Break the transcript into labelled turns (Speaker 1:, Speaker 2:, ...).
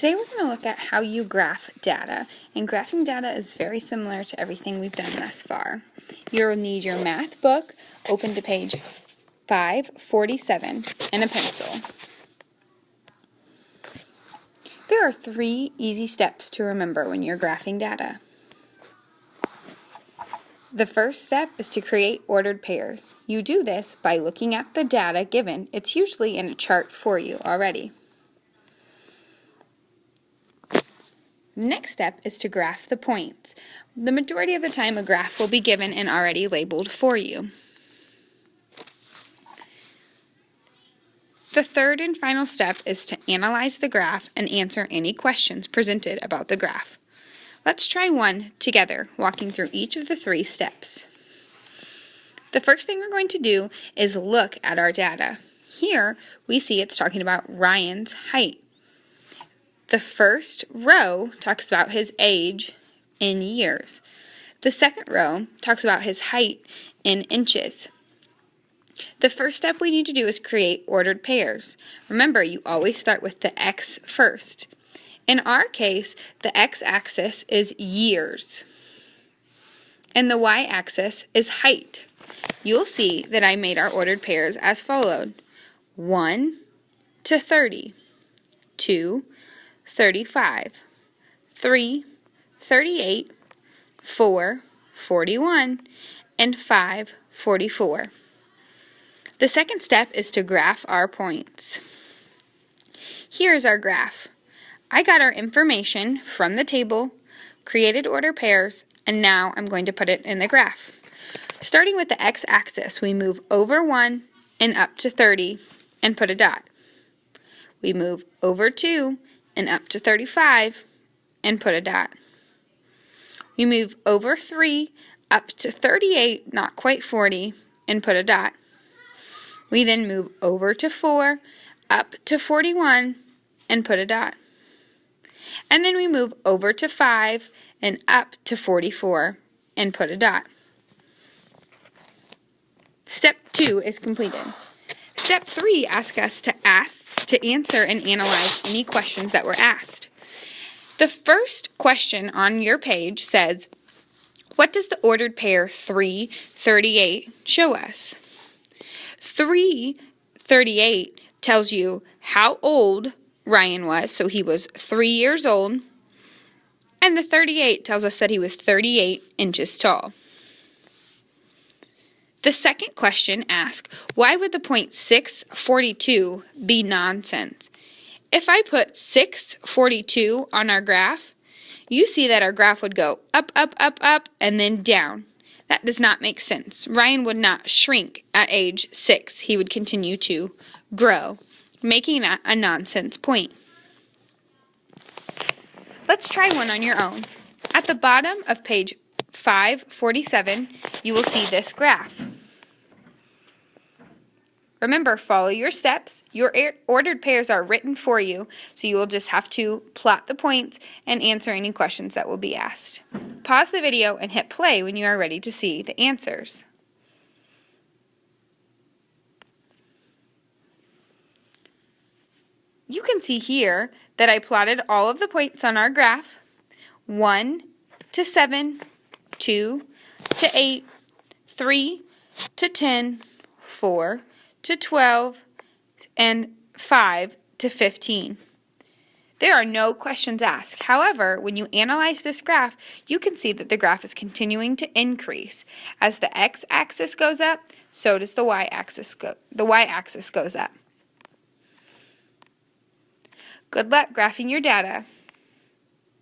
Speaker 1: Today we're going to look at how you graph data, and graphing data is very similar to everything we've done thus far. You'll need your math book, open to page 547, and a pencil. There are 3 easy steps to remember when you're graphing data. The first step is to create ordered pairs. You do this by looking at the data given. It's usually in a chart for you already. The next step is to graph the points. The majority of the time a graph will be given and already labeled for you. The third and final step is to analyze the graph and answer any questions presented about the graph. Let's try one together, walking through each of the 3 steps. The first thing we're going to do is look at our data. Here we see it's talking about Ryan's height. The first row talks about his age in years. The second row talks about his height in inches. The first step we need to do is create ordered pairs. Remember, you always start with the x first. In our case, the x-axis is years, and the y-axis is height. You'll see that I made our ordered pairs as followed: 1 to 30, 2, 35, 3, 38, 4, 41, and 5, 44. The second step is to graph our points. Here's our graph. I got our information from the table, created order pairs, and now I'm going to put it in the graph. Starting with the x-axis, we move over 1 and up to 30 and put a dot. We move over 2 and up to 35 and put a dot. We move over 3 up to 38, not quite 40, and put a dot. We then move over to 4 up to 41 and put a dot. And then we move over to 5 and up to 44 and put a dot. Step 2 is completed. Step 3 asks us to answer and analyze any questions that were asked. The first question on your page says, what does the ordered pair 338 show us? 338 tells you how old Ryan was, so he was 3 years old, and the 38 tells us that he was 38 inches tall. The second question asks, why would the point 642 be nonsense? If I put 642 on our graph, you see that our graph would go up, up, up, up, and then down. That does not make sense. Ryan would not shrink at age 6. He would continue to grow, making that a nonsense point. Let's try one on your own. At the bottom of page 547, you will see this graph. Remember, follow your steps. Your ordered pairs are written for you, so you will just have to plot the points and answer any questions that will be asked. Pause the video and hit play when you are ready to see the answers. You can see here that I plotted all of the points on our graph: 1 to 7, 2 to 8, 3 to 10, 4 to 12, and 5 to 15. There are no questions asked. However, when you analyze this graph, you can see that the graph is continuing to increase. As the x-axis goes up, so does the y-axis goes up. Good luck graphing your data.